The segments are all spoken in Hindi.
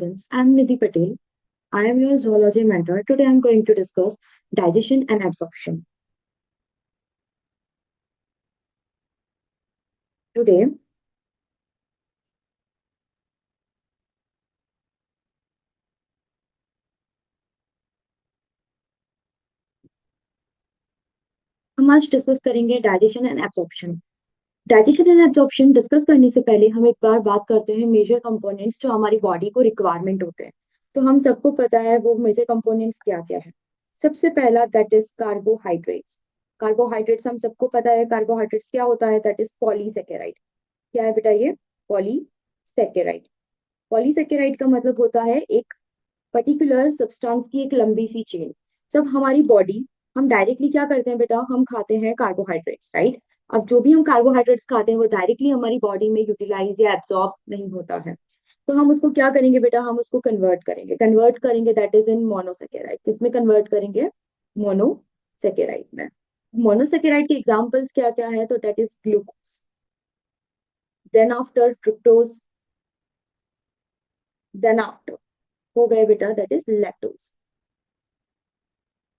Friends, I'm Nidhi Patel. I am your zoology mentor. Today I'm going to discuss digestion and absorption. Today हम आज डिस्कस करेंगे digestion and absorption. Digestion and absorption discuss करने से पहले हम एक बार बात करते हैं मेजर कंपोनेंट्स जो हमारी बॉडी को रिक्वायरमेंट होते हैं। तो हम सबको पता है वो मेजर कंपोनेंट्स क्या क्या है। सबसे पहला दैट इज कार्बोहाइड्रेट्स। कार्बोहाइड्रेट्स हम सबको पता है कार्बोहाइड्रेट्स क्या होता है, दैट इज पॉलीसेकेराइड। क्या है बेटा ये? पॉलीसेकेराइड। पॉलीसेकेराइड का मतलब होता है एक पर्टिकुलर सब्सटेंस की एक लंबी सी चेन। जब हमारी बॉडी, हम डायरेक्टली क्या करते हैं बेटा, हम खाते हैं कार्बोहाइड्रेट्स, राइट। अब जो भी हम कार्बोहाइड्रेट्स खाते हैं वो डायरेक्टली हमारी बॉडी में यूटिलाइज या एब्जॉर्ब नहीं होता है। तो हम उसको क्या करेंगे बेटा, हम उसको कन्वर्ट करेंगे दैट इज इन मोनोसेकेराइड। किसमें कन्वर्ट करेंगे? मोनोसेकेराइड में। मोनोसेकेराइड के एग्जांपल्स क्या क्या है? तो that is glucose, then after fructose, then after हो गए बेटा that is lactose,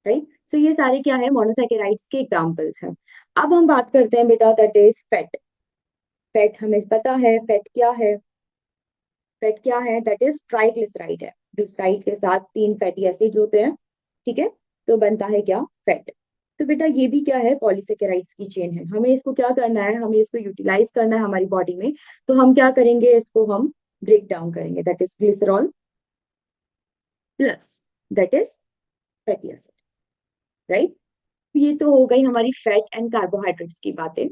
right. So ये सारे क्या है? मोनोसैकेराइड्स के एग्जांपल्स हैं। अब हम बात करते हैं बेटा दैट इज फैट। फैट हमें पता है फैट क्या है। फैट क्या है? दैट इज ट्राइग्लिसराइड है। ग्लिसराइड के साथ तीन फैटी एसिड होते हैं, ठीक है। तो बनता है क्या? फैट। तो बेटा ये भी क्या है? पॉलीसेकेराइड्स की चेन है। हमें इसको क्या करना है? हमें इसको यूटिलाइज करना है हमारी बॉडी में। तो हम क्या करेंगे? इसको हम ब्रेक डाउन करेंगे that is glycerol plus that is fatty acid, right. ये तो हो गई हमारी फैट एंड कार्बोहाइड्रेट्स की बातें।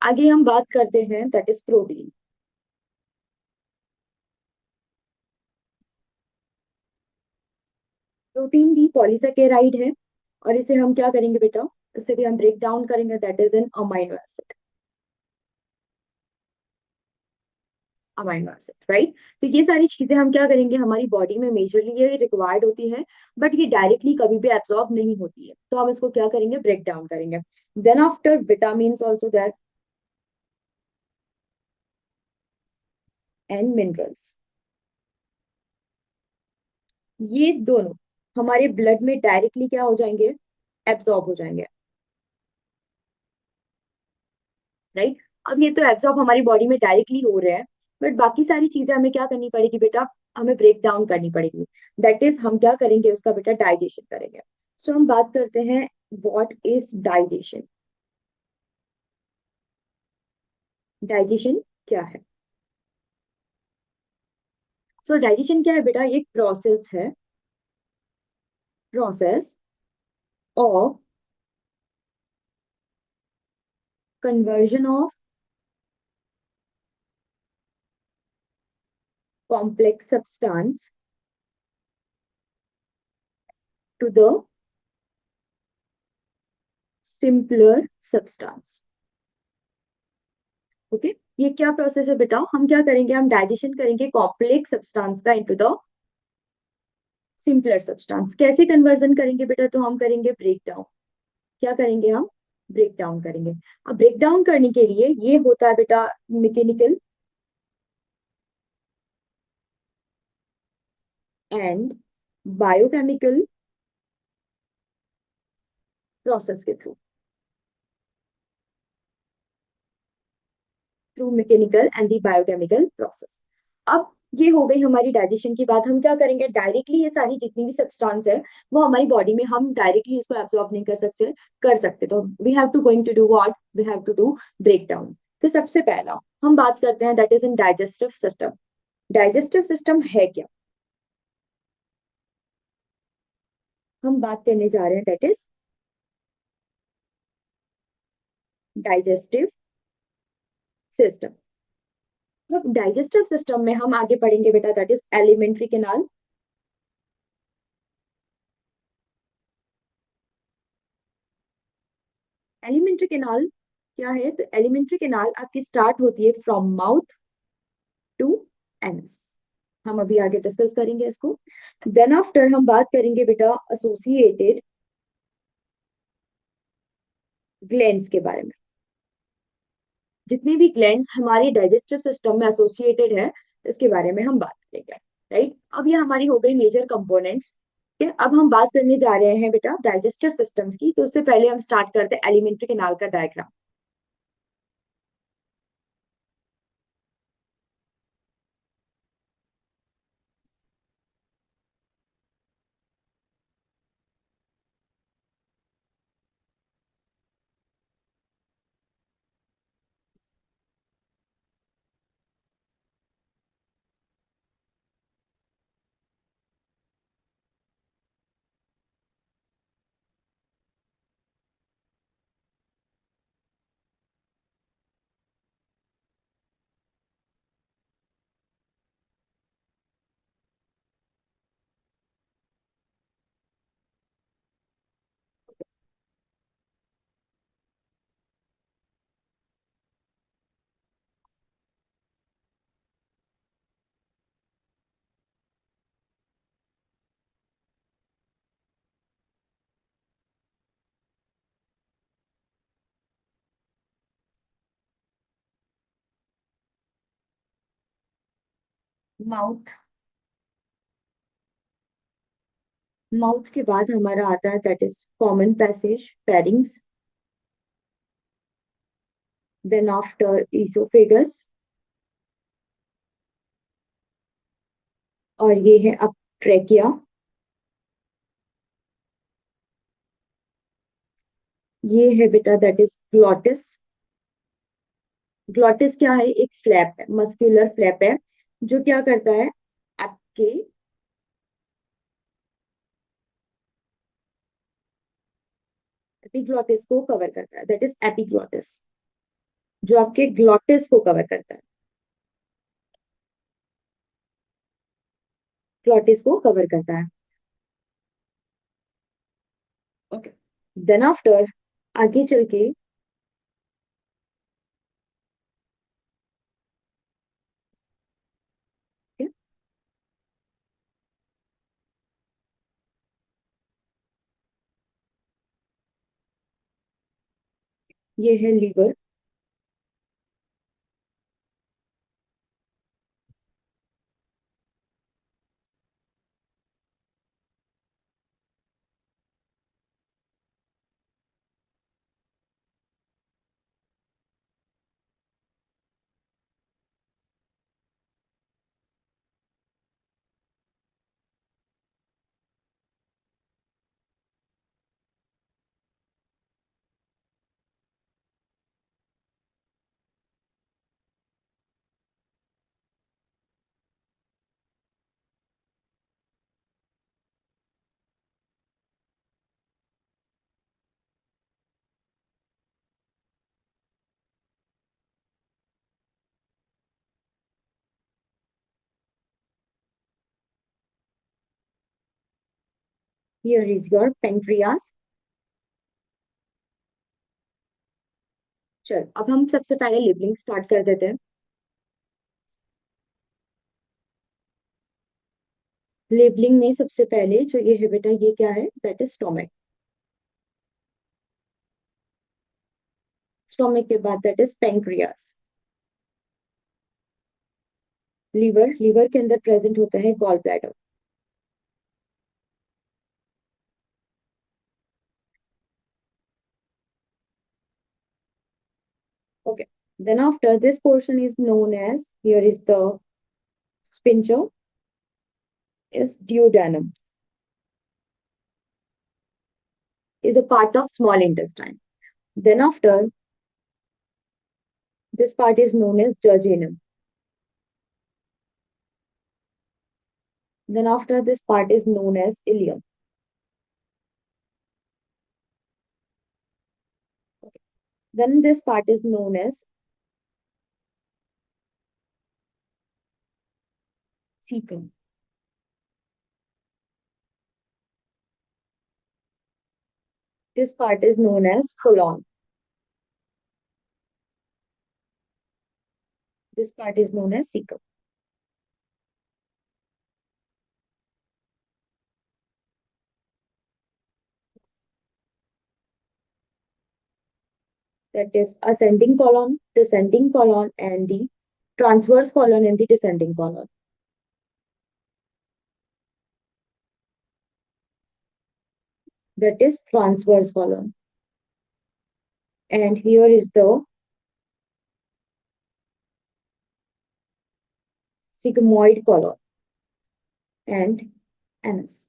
आगे हम बात करते हैं दैट इज प्रोटीन। प्रोटीन भी पॉलीसेकेराइड है और इसे हम क्या करेंगे बेटा? इसे भी हम ब्रेक डाउन करेंगे that is N amino acid. Amino acid, right. तो ये सारी चीजें हम क्या करेंगे? हमारी बॉडी में मेजरली ये रिक्वायर्ड होती है, बट ये डायरेक्टली कभी भी एब्सॉर्ब नहीं होती है। तो हम इसको क्या करेंगे? ब्रेक डाउन करेंगे। Then after vitamin also that and minerals, ये दोनों हमारे ब्लड में डायरेक्टली क्या हो जाएंगे? एब्सॉर्ब हो जाएंगे, राइट। अब ये तो एब्जॉर्ब हमारी बॉडी में डायरेक्टली हो रहे हैं, बट बाकी सारी चीजें हमें क्या करनी पड़ेगी बेटा? हमें ब्रेक डाउन करनी पड़ेगी। दैट इज हम क्या करेंगे? उसका बेटा डाइजेशन करेंगे। सो हम बात करते हैं व्हाट इज डाइजेशन। डाइजेशन क्या है? सो डाइजेशन क्या है बेटा? एक प्रोसेस है, process of conversion of complex substance to the simpler substance. Okay, ये क्या प्रोसेस है बेटा? हम क्या करेंगे? हम डाइजेशन करेंगे कॉम्प्लेक्स सब्सटेंस का इनटू द सिंपलर सब्सटेंस। कैसे कन्वर्जन करेंगे बेटा? तो हम करेंगे ब्रेक डाउन। क्या करेंगे हम? ब्रेक डाउन करेंगे। अब ब्रेक डाउन करने के लिए ये होता है बेटा मैकेनिकल एंड बायोकेमिकल प्रोसेस के through mechanical and the biochemical process. अब ये हो गई हमारी डाइजेशन की बात। हम क्या करेंगे? डायरेक्टली ये सारी जितनी भी सब्सटेंस है वो हमारी बॉडी में, हम डायरेक्टली इसको एब्जॉर्ब नहीं कर सकते। तो we have to going to do what? We have to do break down. तो सबसे पहला हम बात करते हैं that is in digestive system. Digestive system है क्या? हम बात करने जा रहे हैं दैट इज डाइजेस्टिव सिस्टम। अब डाइजेस्टिव सिस्टम में हम आगे पढ़ेंगे बेटा that is elementary canal. Elementary canal क्या है? तो एलिमेंट्री कैनाल आपकी स्टार्ट होती है फ्रॉम माउथ टू एनस। हम अभी आगे डिस्कस करेंगे इसको। देन आफ्टर हम बात करेंगे बेटा एसोसिएटेड ग्लैंड्स के बारे में। जितनी भी ग्लैंड्स हमारे डाइजेस्टिव सिस्टम में एसोसिएटेड है इसके बारे में हम बात करेंगे, राइट। ये हमारी हो गई मेजर कंपोनेंट्स। अब हम बात करने जा रहे हैं बेटा डाइजेस्टिव सिस्टम्स की। तो उससे पहले हम स्टार्ट करते हैं एलिमेंट्री कैनाल का डायग्राम। माउथ। माउथ के बाद हमारा आता है that is common passage pharynx, then after esophagus, और ये है अब ट्रेकिया। ये है बेटा दैट इज ग्लॉटिस। ग्लॉटिस क्या है? एक फ्लैप है, मस्कुलर फ्लैप है, जो क्या करता है आपके एपिग्लॉटिस को कवर करता है, दैट इज एपिग्लॉटिस, जो आपके ग्लॉटिस को कवर करता है, ग्लॉटिस को कवर करता है। ओके, देन आफ्टर आगे चल के okay, ये है liver. Here is your pancreas. चल अब हम सबसे पहले लेबलिंग स्टार्ट कर देते हैं। लेबलिंग में सबसे पहले जो ये है बेटा, ये क्या है? That is stomach. स्टोमक के बाद that is pancreas. Liver, liver के अंदर प्रेजेंट होता है gall bladder. Okay. Then after this portion is known as, here is the sphincter, is duodenum, is a part of small intestine. Then after this part is known as jejunum. Then after this part is known as ileum. Okay. Then this part is known as cecum. This part is known as colon. This part is known as cecum. That is ascending colon, descending colon, and the transverse colon in the descending colon. that is transverse colon, and here is the sigmoid colon and anus.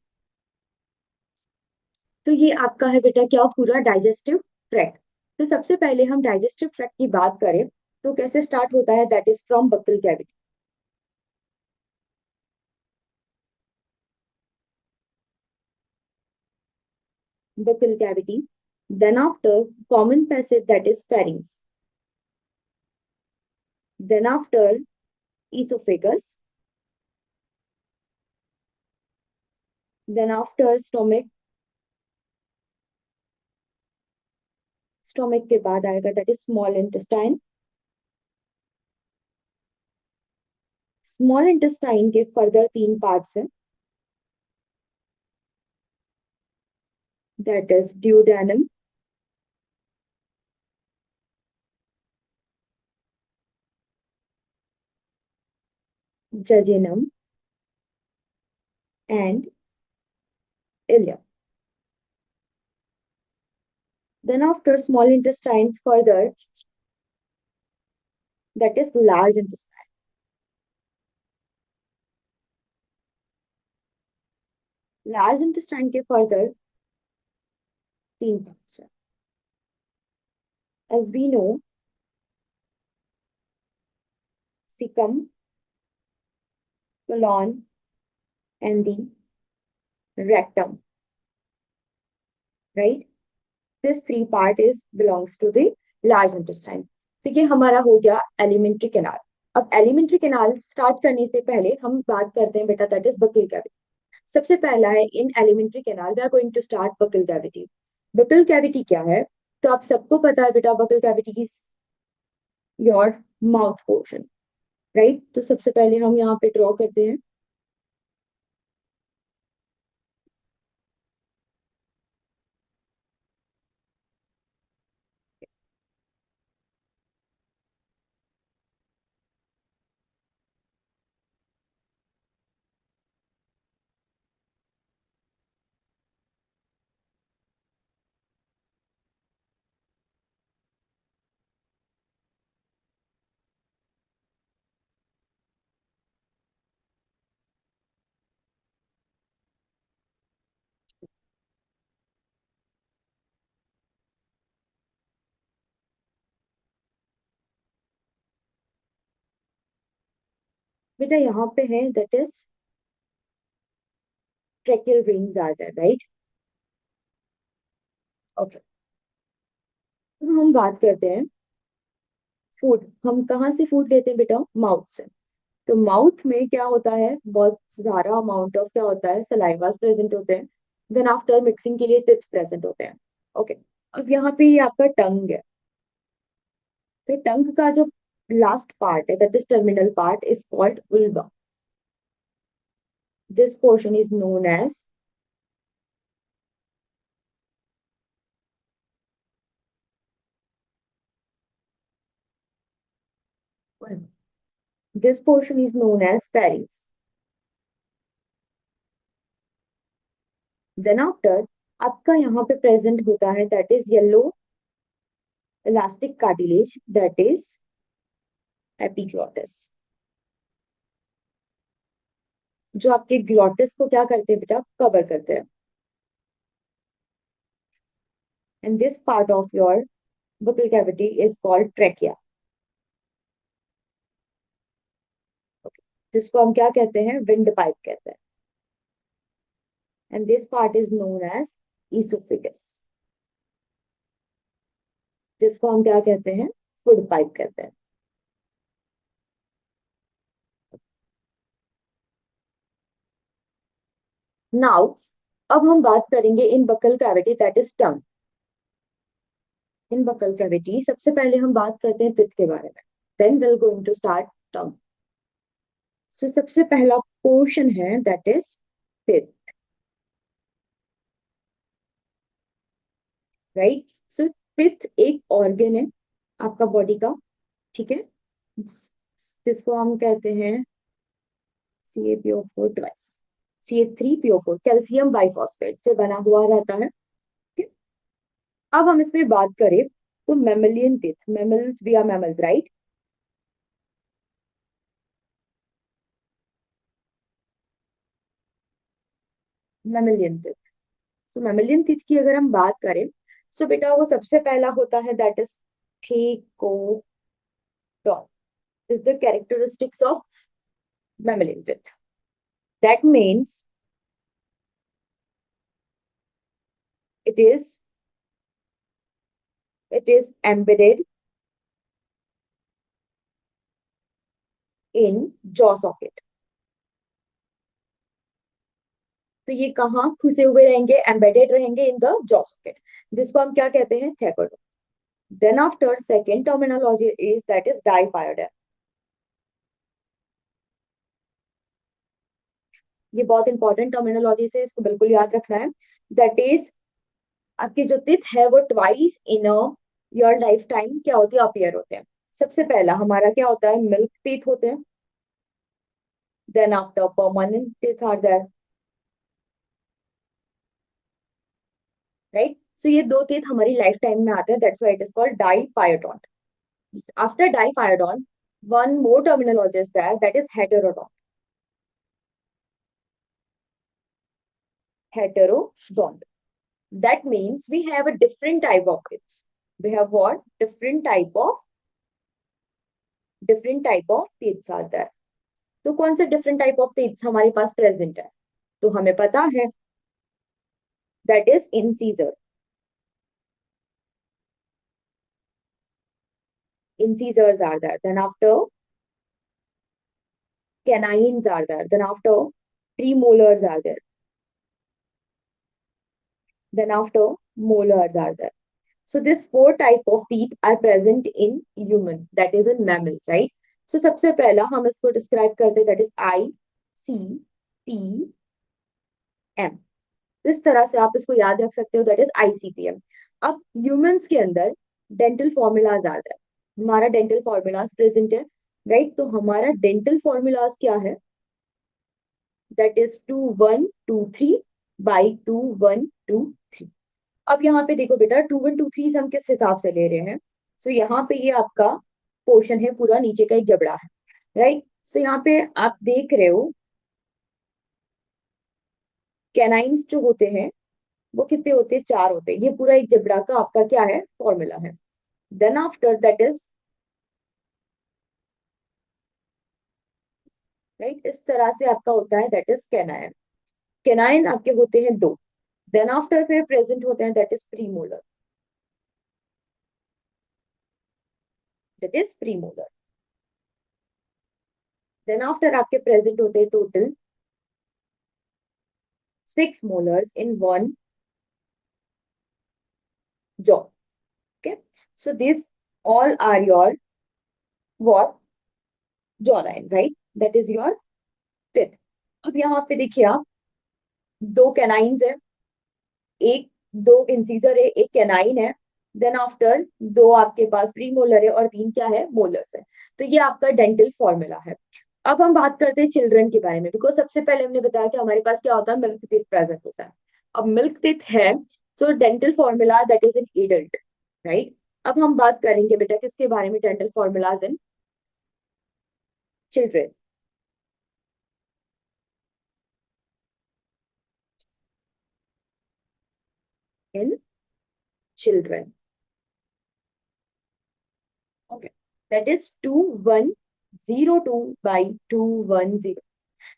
तो ये आपका है बेटा क्या, पूरा डाइजेस्टिव ट्रैक्ट। तो सबसे पहले हम डाइजेस्टिव ट्रैक्ट की बात करें तो कैसे स्टार्ट होता है, that is from buccal cavity. Buccal cavity, then after common passage that is pharynx, then after esophagus, then after stomach, stomach के बाद आएगा that is small intestine, small intestine के further तीन parts हैं, that is duodenum, jejunum and ileum. Then after small intestines further, that is large intestine. Large intestine के further तीन parts हैं. As we know, cecum, colon and the rectum, right? This three part is belongs to the large intestine. तो ये हमारा हो गया एलिमेंट्री कैनाल। अब एलिमेंट्री कैनाल स्टार्ट करने से पहले हम बात करते हैं बेटा दैट इज बकल कैविटी। सबसे पहला है in elementary canal we are going to start buccal cavity. Buccal cavity क्या है, तो आप सबको पता है बेटा buccal cavity is your mouth portion, right. तो सबसे पहले हम यहाँ पे ड्रॉ करते हैं। बेटा यहाँ पे है that is tracheal rings are there, right. Okay, अब हम बात करते हैं फूड। हम कहाँ से फूड लेते हैं बेटा, माउथ से। तो माउथ में क्या होता है, बहुत सारा अमाउंट ऑफ क्या होता है, सलाइवास प्रेजेंट होते हैं। देन आफ्टर मिक्सिंग के लिए टिप्स प्रेजेंट होते हैं। ओके, अब यहाँ पे ये आपका टंग है। तो टंग का जो लास्ट पार्ट है that is terminal part is called vulva. This portion is known as, this portion is known as pharynx। Then after आपका यहाँ पे प्रेजेंट होता है that is yellow elastic cartilage that is epiglottis, जो आपके ग्लॉटिस को क्या करते हैं बेटा, कवर करते हैं। And this part of your buccal cavity is called trachea, जिसको हम क्या कहते हैं, विंड पाइप कहते हैं। And this part is known as esophagus, जिसको हम क्या कहते हैं, फूड पाइप कहते हैं। नाउ अब हम बात करेंगे in buccal cavity that is tongue. In buccal cavity सबसे पहले हम बात करते हैं टिथ के बारे में, then will going to start tongue. So सबसे पहला पोर्शन है that is teeth, right. So teeth एक ऑर्गन है आपका बॉडी का, ठीक है, जिसको हम कहते हैं CaPO4 twice, CH3PO4 calcium biphosphate से बना हुआ रहता है। अब हम इसमें बात करें तो mammalian teeth, mammals, we are mammals, right? Mammalian teeth. So mammalian teeth की अगर हम बात करें, सो बेटा वो सबसे पहला होता है that is thecodont, is the characteristics of mammalian teeth. That means it is it is embedded in jaw socket। तो ये कहाँ घुसे हुए रहेंगे? एम्बेडेड रहेंगे इन द जॉ सॉकेट, जिसको हम क्या कहते हैं? Thecodont. Then after second terminology is that is diphyodont. ये बहुत इंपॉर्टेंट टर्मिनोलॉजी से, इसको बिल्कुल याद रखना है। दैट इज आपके जो टिथ है वो twice in your life time क्या होती है? अपीयर होते हैं। सबसे पहला हमारा क्या होता है? मिल्क टीथ होते हैं। Then after permanent teeth are there, right? So ये दो टीथ हमारी लाइफ टाइम में आते हैं, that's why it is called diphyodont. After dipyodon, one more terminology is there, that is heterodon. Heterodon. That means we have a different type of teeth. We have what? Different type of teeth are there. तो कौन से different type of teeth हमारे पास present है? तो हमें पता है that is incisor. Incisors are there. Then after canines are there. Then after premolars are there. Then after molars are there. So this four type of teeth are present in human, that is in mammals, right? So सबसे पहला हम इसको describe करते हैं, that is ICPM। तो इस तरह से आप इसको याद रख सकते हो, that is ICPM। अब humans के अंदर dental formulas आ जाता है, हमारा dental formulas present है, right? तो हमारा dental formulas क्या है? That is 2123 by 2123। अब यहाँ पे देखो बेटा, 2123 हम किस हिसाब से ले रहे हैं? सो यहाँ पे ये आपका पोर्शन है पूरा, नीचे का एक जबड़ा है, राइट? सो यहाँ पे आप देख रहे हो कैनाइंस जो होते हैं वो कितने होते हैं? चार होते हैं। ये पूरा एक जबड़ा का आपका क्या है? फॉर्मूला है। Then after that is, right, इस तरह से आपका होता है, दैट इज कैनाइन। कैनाइन आपके होते हैं दो। देन आफ्टर फिर प्रेजेंट होते हैं, that is premolar, that is premolar. Then after आपके प्रेजेंट होते हैं total 6 molars in one jaw। Okay, so these all are your what? Jawline, right? That is your teeth। अब यहाँ पे देखिए आप, दो कैनाइंस है, एक, दो इंसीजर है, एक कैनाइन है। देन आफ्टर दो आपके पास प्रीमोलर है और तीन क्या है? मोलर्स है। तो ये आपका डेंटल फॉर्मूला है। अब हम बात करते हैं चिल्ड्रन के बारे में, बिकॉज सबसे पहले हमने बताया कि हमारे पास क्या होता है? मिल्क टीथ प्रेजेंट होता है। अब मिल्क टीथ है, so dental formula that is in adult, right? अब हम बात करेंगे बेटा किसके बारे में? Dental formulas in children. In children, okay, that is 2102 by 210।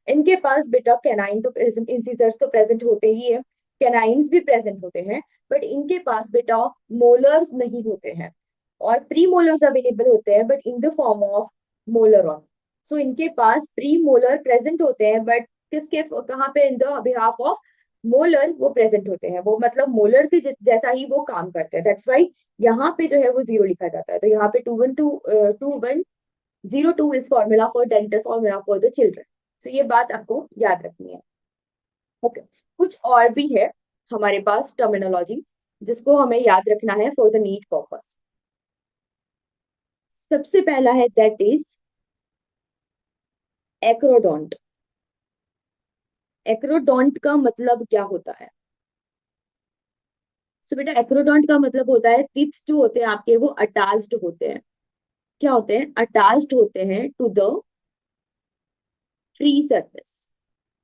इनके पास बेटा कैनाइन तो प्रेजेंट, इंसिजर्स तो प्रेजेंट होते ही है, कैनाइंस भी प्रेजेंट होते हैं, बट इनके पास बेटा मोलर्स नहीं होते हैं, और प्री मोलर्स अवेलेबल होते हैं but in the form of molar on. So इनके पास प्री मोलर प्रेजेंट होते हैं, बट किसके कहाँ पे? In the behalf of molar वो प्रेजेंट होते हैं, वो मतलब मोलर से जैसा ही वो काम करते हैं। दैट्स वाई यहाँ पे जो है वो जीरो लिखा जाता है। तो यहाँ पे 2102 is formula for dental formula for the children. तो ये बात आपको याद रखनी है, ओके। कुछ और भी है हमारे पास टर्मिनोलॉजी जिसको हमें याद रखना है फॉर द नीट पर्पस। सबसे पहला है दैट इज एक्रोडोंट। एक्रोडोंट का मतलब क्या होता है? सो बेटा एक्रोडोंट का मतलब होता है टीथ जो होते हैं आपके वो अटैच्ड होते हैं। क्या होते हैं? अटैच्ड होते हैं टू द फ्री सरफेस।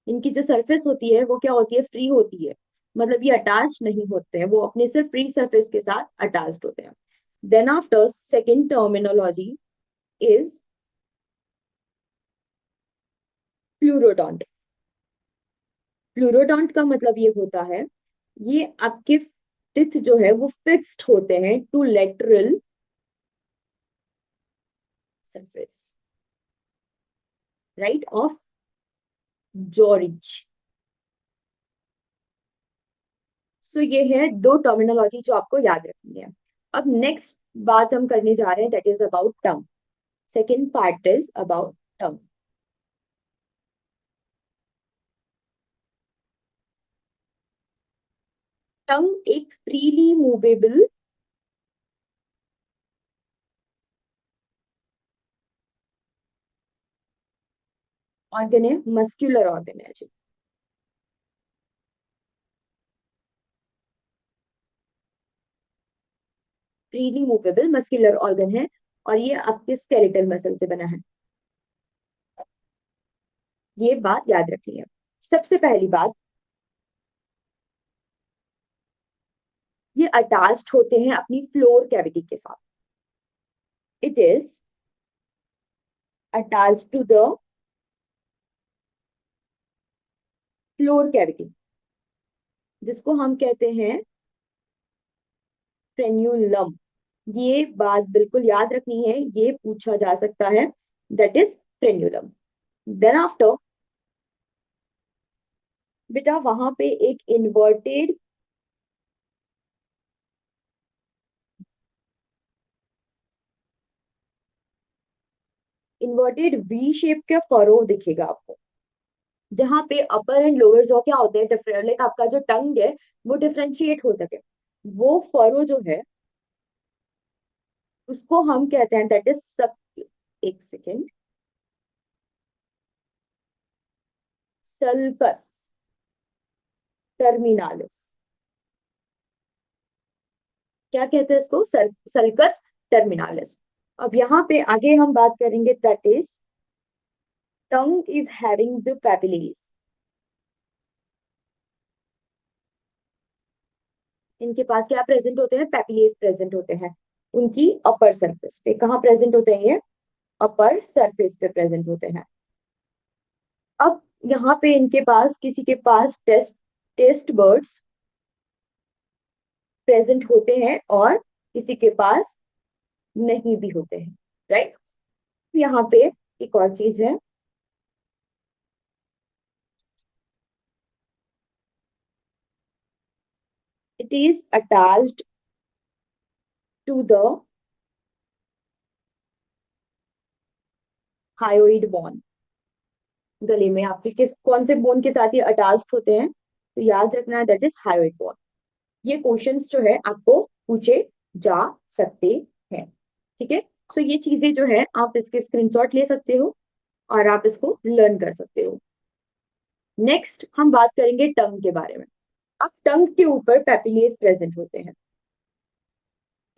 इनकी जो सरफेस होती है वो क्या होती है? फ्री होती है। मतलब ये अटैच नहीं होते हैं, वो अपने सिर्फ फ्री सरफेस के साथ अटैच्ड होते हैं। Then after second terminology is pleurodont. Pleurodont का मतलब ये होता है, ये आपके टिथ जो है वो फिक्स्ड होते हैं to lateral surface, right, of jaw ridge. So ये है दो टर्मिनोलॉजी जो आपको याद रखनी है। अब नेक्स्ट बात हम करने जा रहे हैं, that is about tongue. Second part is about tongue. Tongue एक फ्रीली मूवेबल ऑर्गन है, मस्क्यूलर ऑर्गन है जी। फ्रीली मूवेबल मस्क्यूलर ऑर्गन है, और ये आपके स्केलेटल मसल से बना है। ये बात याद रखनी है। सबसे पहली बात, ये अटैच्ड होते हैं अपनी फ्लोर कैविटी के साथ। It is attached to the floor cavity, जिसको हम कहते हैं फ्रेन्यूलम। ये बात बिल्कुल याद रखनी है, ये पूछा जा सकता है, that is frenulum. Then after बेटा वहां पे एक इन्वर्टेड वी शेप का फरो दिखेगा आपको, जहां पे अपर एंड लोअर जॉ क्या होते हैं डिफरेंट, लाइक आपका जो टंग है वो डिफरेंशिएट हो सके, वो फरो जो है उसको हम कहते हैं दैट इज सब। एक सेकेंड, सल्कस टर्मिनालिस। क्या कहते हैं इसको? Sulcus terminalis. अब यहाँ पे आगे हम बात करेंगे, that is tongue is having the papillae. इनके पास क्या प्रेजेंट होते हैं? पैपिलेस प्रेजेंट होते हैं उनकी अपर सरफेस पे। कहाँ प्रेजेंट होते हैं ये? अपर सरफेस पे प्रेजेंट होते हैं। अब यहाँ पे इनके पास, किसी के पास टेस्ट बर्ड्स प्रेजेंट होते हैं और किसी के पास नहीं भी होते हैं, राइट। यहाँ पे एक और चीज है, it is attached to the hyoid bone. गले में आपके किस कौन से बोन के साथ ये अटैच्ड होते हैं? तो याद रखना है, दैट इज हायोइड बोन। ये क्वेश्चंस जो है आपको पूछे जा सकते हैं, ठीक है। सो ये चीजें जो है आप इसके स्क्रीनशॉट ले सकते हो और आप इसको लर्न कर सकते हो। नेक्स्ट हम बात करेंगे टंग के बारे में। अब टंग के ऊपर पैपिलेस प्रेजेंट होते हैं।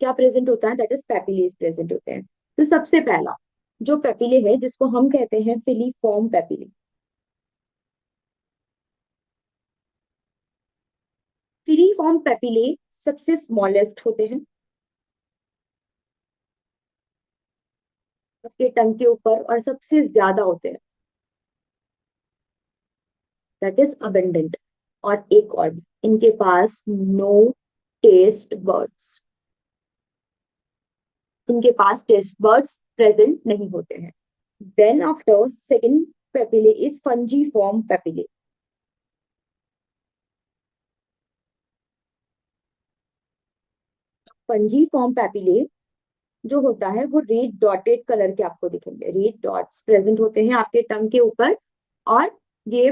क्या प्रेजेंट होता है? दैट इज पैपिलेस प्रेजेंट होते हैं। तो सबसे पहला जो पैपिले है जिसको हम कहते हैं फिलीफॉर्म पैपिले। फिलीफॉर्म पैपिले सबसे स्मॉलेस्ट होते हैं आपके टंग के ऊपर, और सबसे ज्यादा होते हैं, दैट इज अबेंडेंट। और एक और, इनके पास नो टेस्ट बर्ड्स, इनके पास टेस्ट बर्ड्स प्रेजेंट नहीं होते हैं। Then after second papillae is fungiform papillae. Fungiform papillae जो होता है वो रेड डॉटेड कलर के आपको दिखेंगे, रेड डॉट्स प्रेजेंट होते हैं आपके टंग के ऊपर, और ये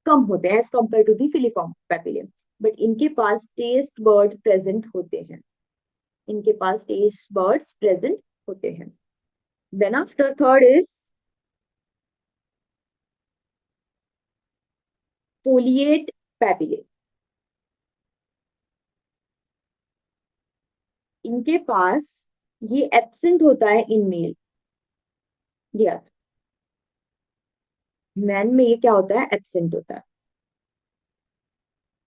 कम होते हैं as compare to the filiform papillae. But इनके पास टेस्ट बर्ड प्रेजेंट होते हैं, इनके पास टेस्ट बर्ड्स प्रेजेंट होते हैं। Then after third is foliate papillae. इनके पास ये एब्सेंट होता है इन मेल। यार मैन में ये क्या होता है, एब्सेंट होता है।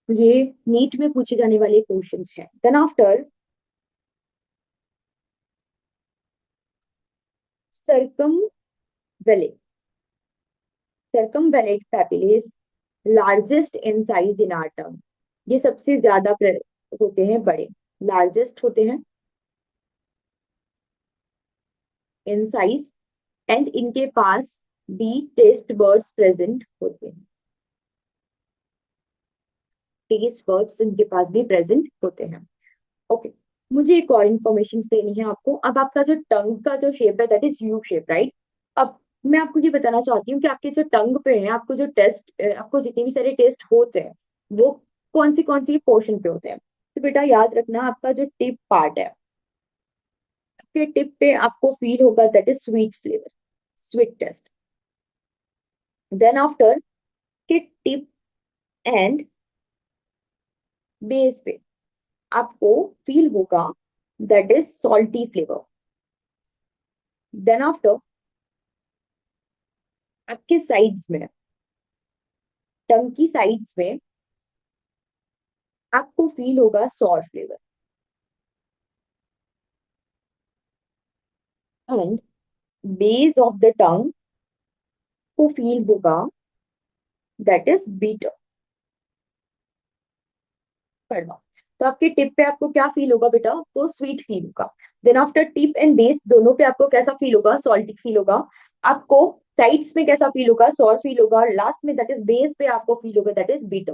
ये नीट में पूछे जाने वाले क्वेश्चंस हैं। Then after circum circumvallate papillae largest in size in our term. ये सबसे ज्यादा होते हैं बड़े, लार्जेस्ट होते हैं इन साइज, एंड इनके पास बी टेस्ट बर्ड्स प्रेजेंट होते हैं। टेस्ट बर्ड्स इनके पास भी प्रेजेंट होते हैं। ओके मुझे एक और इन्फॉर्मेशन देनी है आपको। अब आपका जो टंग का जो शेप है that is U shape, right. अब मैं आपको ये बताना चाहती हूँ कि आपके जो टंग पे है, आपको जो टेस्ट, आपको जितने भी सारे टेस्ट होते हैं वो कौन सी पोर्शन पे होते हैं। तो बेटा याद रखना, आपका जो टिप पार्ट है, आपके टिप पे आपको फील होगा that is sweet flavour, sweet taste. Then after के टिप एंड बेस पे आपको फील होगा that is salty flavour. Then after आपके साइड्स में, टंग की साइड्स में आपको फील होगा sour flavour, and base of the tongue को फील होगा दैट इज बीटर, कड़वा। तो आपके टिप पे आपको क्या फील होगा बेटा, आपको स्वीट फील होगा। Then after tip and base दोनों पे आपको कैसा फील होगा, सॉल्टी फील होगा। आपको साइड्स में कैसा फील होगा, सॉर फील होगा, और लास्ट में दैट इज बेस पे आपको फील होगा दैट इज बीटर,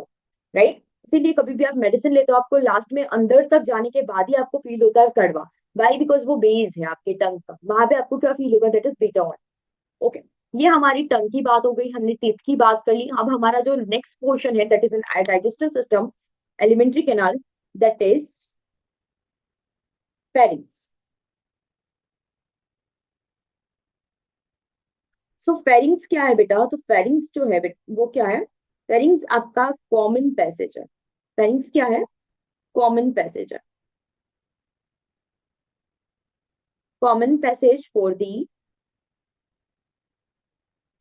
राइट। इसीलिए कभी भी आप मेडिसिन लेते हो आपको लास्ट में अंदर तक जाने के बाद ही आपको फील होता है कड़वा। वाई, बिकॉज वो बेस है आपके टंग का, वहां पे आपको क्या फील होगा, दैट इज बीटर। ओके ये हमारी टंग की बात हो गई, हमने टीथ की बात कर ली। अब हमारा जो नेक्स्ट पोर्शन है that is N digestive system, alimentary canal, that is pharynx. So pharynx क्या है बेटा, तो फेरिंग्स जो है वो क्या है, फेरिंग्स आपका कॉमन पैसेज है। फेरिंग्स क्या है, कॉमन पैसेज है, common passage for the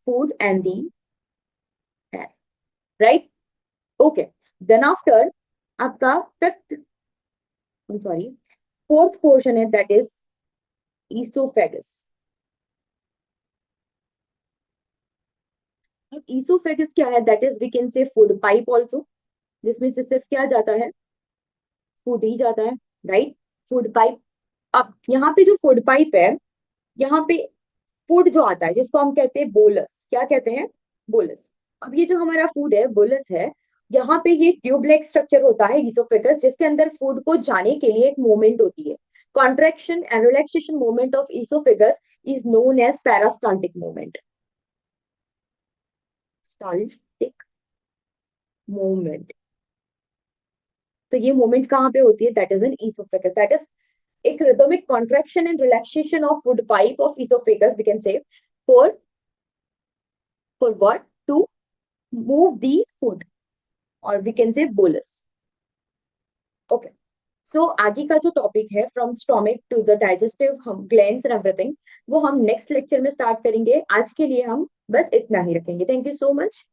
food and the air, right. Okay then after आपका फिफ्थ, सॉरी फोर्थ पोर्शन है दैट इज ईसोफेगस। अब ईसोफेगस क्या है, that is we can say food pipe also, जिसमें से सिर्फ क्या जाता है, फूड ही जाता है, राइट। Food pipe. अब यहाँ पे जो फूड पाइप है, यहाँ पे फूड जो आता है जिसको हम कहते हैं बोलस, क्या कहते हैं, बोलस। अब ये जो हमारा फूड है बोलस है, यहाँ पे ये ट्यूब लाइक स्ट्रक्चर होता है ईसोफेगस, जिसके अंदर फूड को जाने के लिए एक मूवमेंट होती है। Contraction and relaxation movement of oesophagus is known as peristaltic movement. स्टाल्टिक मूवमेंट। तो ये मूवमेंट कहाँ पे होती है, that is in oesophagus, that is एक rhythmic contraction and relaxation of food pipe of esophagus, we can say, for for what, to move the food, or we can say bolus। Okay so आगे का जो टॉपिक है from stomach to the digestive हम ग्लैंड्स एंड एवरीथिंग, वो हम नेक्स्ट लेक्चर में स्टार्ट करेंगे। आज के लिए हम बस इतना ही रखेंगे। Thank you so much.